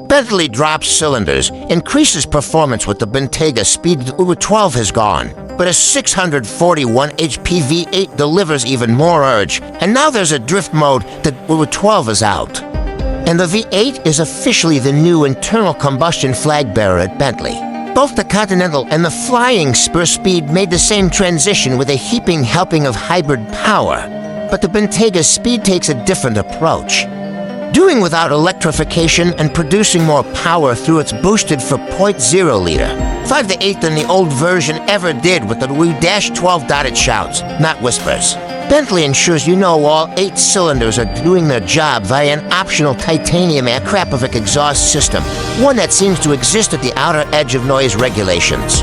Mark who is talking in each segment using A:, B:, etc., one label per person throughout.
A: Bentley drops cylinders, increases performance with the Bentayga Speed that Uber 12 has gone, but a 641 HP V8 delivers even more urge, and now there's a drift mode that Uber 12 is out. And the V8 is officially the new internal combustion flag bearer at Bentley. Both the Continental and the Flying Spur Speed made the same transition with a heaping helping of hybrid power, but the Bentayga Speed takes a different approach. Doing without electrification and producing more power through its boosted 4.0 liter. 5 to 8 than the old version ever did with the W-12 dotted shouts, not whispers. Bentley ensures you know all 8 cylinders are doing their job via an optional titanium Akrapovič exhaust system, one that seems to exist at the outer edge of noise regulations.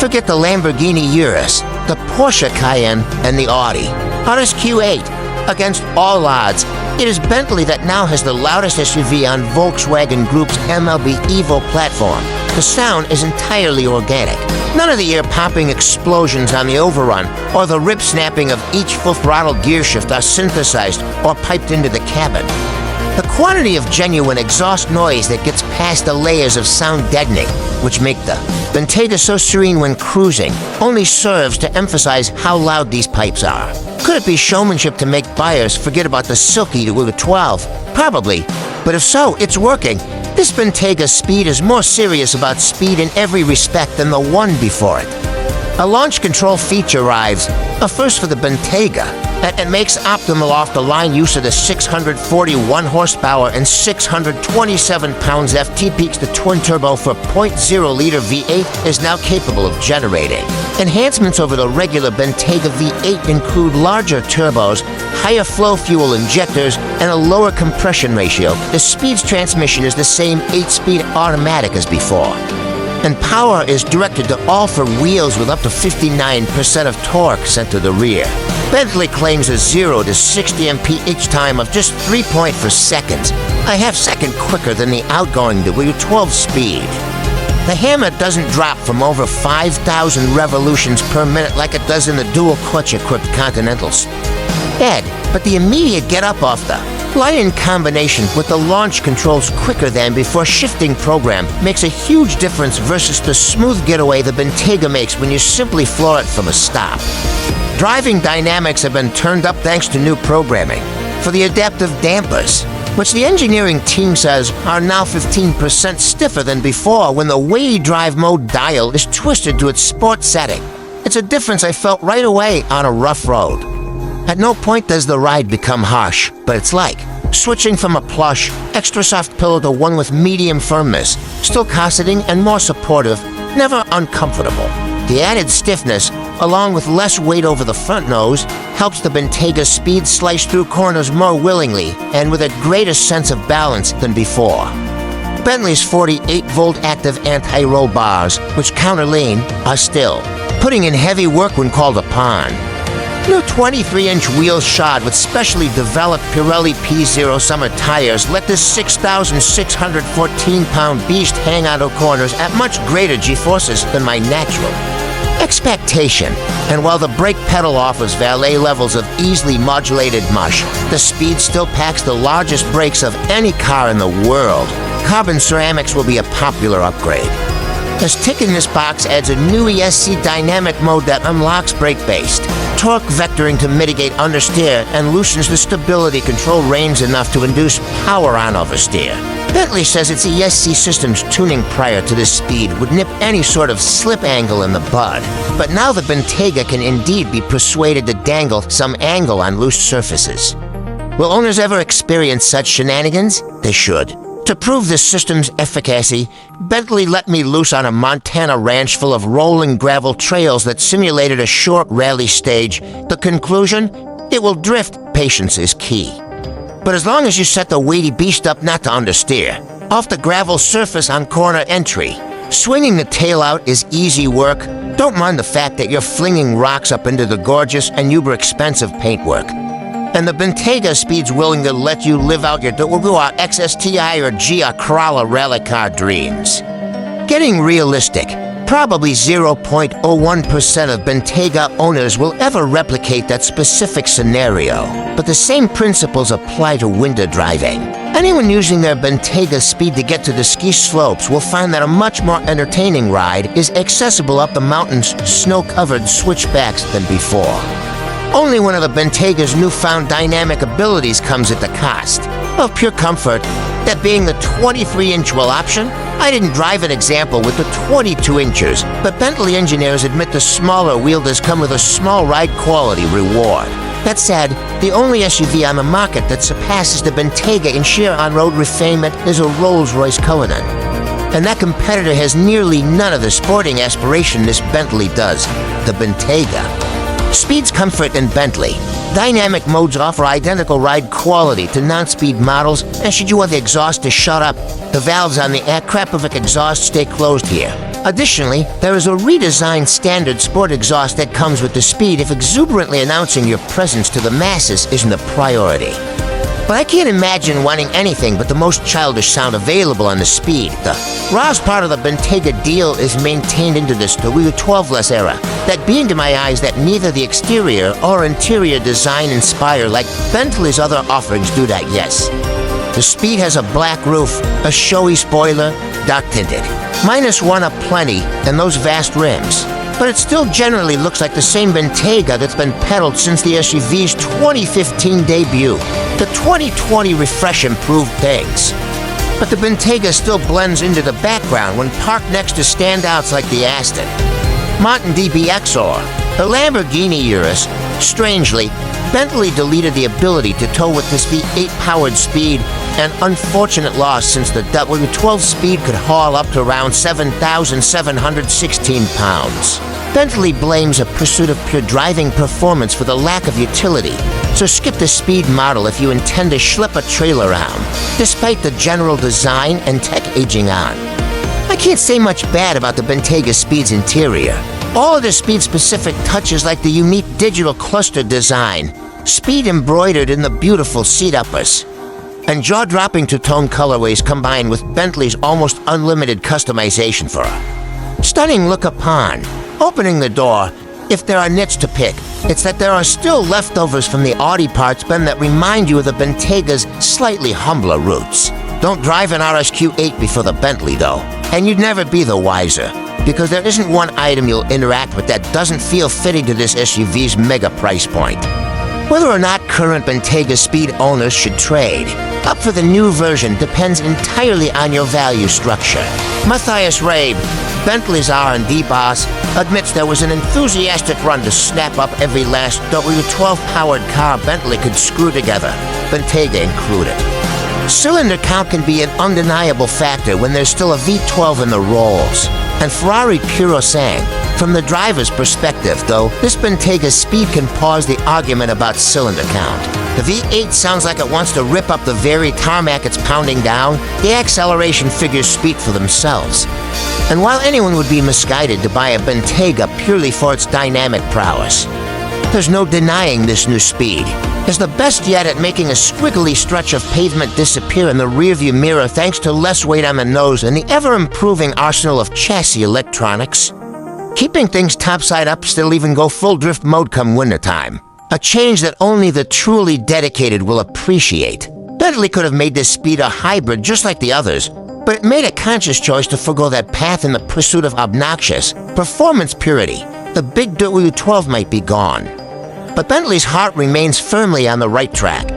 A: Forget the Lamborghini Urus, the Porsche Cayenne, and the Audi. RSQ8. Against all odds, it is Bentley that now has the loudest SUV on Volkswagen Group's MLB Evo platform. The sound is entirely organic. None of the ear-popping explosions on the overrun or the rib-snapping of each full-throttle gear shift are synthesized or piped into the cabin. The quantity of genuine exhaust noise that gets past the layers of sound deadening, which make the Bentayga so serene when cruising, only serves to emphasize how loud these pipes are. Could it be showmanship to make buyers forget about the silky Uber 12? Probably, but if so, it's working. This Bentayga Speed is more serious about speed in every respect than the one before it. A launch control feature arrives, a first for the Bentayga, and makes optimal off-the-line use of the 641 horsepower and 627 pounds FT peaks the twin-turbo 4.0-liter V8 is now capable of generating. Enhancements over the regular Bentayga V8 include larger turbos, higher flow fuel injectors, and a lower compression ratio. The Speed's transmission is the same 8-speed automatic as before. And power is directed to all for wheels with up to 59% of torque sent to the rear. Bentley claims a 0 to 60 mph time of just 3.4 seconds, a half-second quicker than the outgoing W12 Speed. The hammer doesn't drop from over 5,000 revolutions per minute like it does in the dual-clutch-equipped Continentals. But the immediate get-up off the line in combination with the launch controls quicker than before shifting program makes a huge difference versus the smooth getaway the Bentayga makes when you simply floor it from a stop. Driving dynamics have been turned up thanks to new programming for the adaptive dampers, which the engineering team says are now 15% stiffer than before when the way drive mode dial is twisted to its sport setting. It's a difference I felt right away on a rough road. At no point does the ride become harsh, but it's like switching from a plush, extra soft pillow to one with medium firmness, still cosseting and more supportive, never uncomfortable. The added stiffness, along with less weight over the front nose, helps the Bentayga Speed slice through corners more willingly and with a greater sense of balance than before. Bentley's 48-volt active anti-roll bars, which counter lean, are still putting in heavy work when called upon. New 23-inch wheels shod with specially developed Pirelli P0 summer tires let this 6,614-pound beast hang out of corners at much greater G-forces than my natural expectation. And while the brake pedal offers valet levels of easily modulated mush, the Speed still packs the largest brakes of any car in the world. Carbon ceramics will be a popular upgrade. As ticking this box adds a new ESC Dynamic mode that unlocks brake-based torque vectoring to mitigate understeer and loosens the stability control reins enough to induce power on oversteer. Bentley says its ESC system's tuning prior to this Speed would nip any sort of slip angle in the bud. But now the Bentayga can indeed be persuaded to dangle some angle on loose surfaces. Will owners ever experience such shenanigans? They should. To prove this system's efficacy, Bentley let me loose on a Montana ranch full of rolling gravel trails that simulated a short rally stage. The conclusion? It will drift. Patience is key. But as long as you set the weighty beast up not to understeer, off the gravel surface on corner entry, swinging the tail out is easy work. Don't mind the fact that you're flinging rocks up into the gorgeous and uber-expensive paintwork. And the Bentayga Speed's willing to let you live out your XSTI or Gia Corolla rally car dreams. Getting realistic, probably 0.01% of Bentayga owners will ever replicate that specific scenario, but the same principles apply to winter driving. Anyone using their Bentayga Speed to get to the ski slopes will find that a much more entertaining ride is accessible up the mountain's snow-covered switchbacks than before. Only one of the Bentayga's newfound dynamic abilities comes at the cost of pure comfort, that being the 23-inch wheel option. I didn't drive an example with the 22 inches, but Bentley engineers admit the smaller wheel does come with a small ride quality reward. That said, the only SUV on the market that surpasses the Bentayga in sheer on-road refinement is a Rolls-Royce Cullinan. And that competitor has nearly none of the sporting aspiration this Bentley does, the Bentayga. Speed's comfort in Bentley. Dynamic modes offer identical ride quality to non-speed models, and should you want the exhaust to shut up, the valves on the Akrapovič exhaust stay closed here. Additionally, there is a redesigned standard sport exhaust that comes with the Speed if exuberantly announcing your presence to the masses isn't a priority. But I can't imagine wanting anything but the most childish sound available on the Speed. The rawest part of the Bentayga deal is maintained into this W12-less era, that being to my eyes that neither the exterior or interior design inspire like Bentley's other offerings do that, yes. The Speed has a black roof, a showy spoiler, dark-tinted. -1 aplenty, and those vast rims. But it still generally looks like the same Bentayga that's been peddled since the SUV's 2015 debut. The 2020 refresh improved things. But the Bentayga still blends into the background when parked next to standouts like the Aston Martin DBX or the Lamborghini Urus. Strangely, Bentley deleted the ability to tow with this V8-powered Speed, an unfortunate loss since the W12 Speed could haul up to around 7,716 pounds. Bentley blames a pursuit of pure driving performance for the lack of utility, so skip the Speed model if you intend to schlep a trailer around, despite the general design and tech aging on. I can't say much bad about the Bentayga Speed's interior. All of the Speed-specific touches like the unique digital cluster design, Speed embroidered in the beautiful seat uppers, and jaw-dropping two-tone colorways combined with Bentley's almost unlimited customization for a stunning look upon. Opening the door, if there are nits to pick, it's that there are still leftovers from the Audi parts bin that remind you of the Bentayga's slightly humbler roots. Don't drive an RSQ8 before the Bentley, though, and you'd never be the wiser, because there isn't one item you'll interact with that doesn't feel fitting to this SUV's mega price point. Whether or not current Bentayga Speed owners should trade up for the new version depends entirely on your value structure. Matthias Rabe, Bentley's R&D boss, admits there was an enthusiastic run to snap up every last W12-powered car Bentley could screw together, Bentayga included. Cylinder count can be an undeniable factor when there's still a V12 in the rolls. And Ferrari Puro sang, from the driver's perspective, though, this Bentayga Speed can pause the argument about cylinder count. The V8 sounds like it wants to rip up the very tarmac it's pounding down. The acceleration figures speak for themselves. And while anyone would be misguided to buy a Bentayga purely for its dynamic prowess, there's no denying this new Speed is the best yet at making a squiggly stretch of pavement disappear in the rearview mirror thanks to less weight on the nose and the ever-improving arsenal of chassis electronics. Keeping things topside up still even go full drift mode come wintertime. A change that only the truly dedicated will appreciate. Bentley could have made this Speed a hybrid just like the others, but it made a conscious choice to forgo that path in the pursuit of obnoxious performance purity. The big W12 might be gone, but Bentley's heart remains firmly on the right track.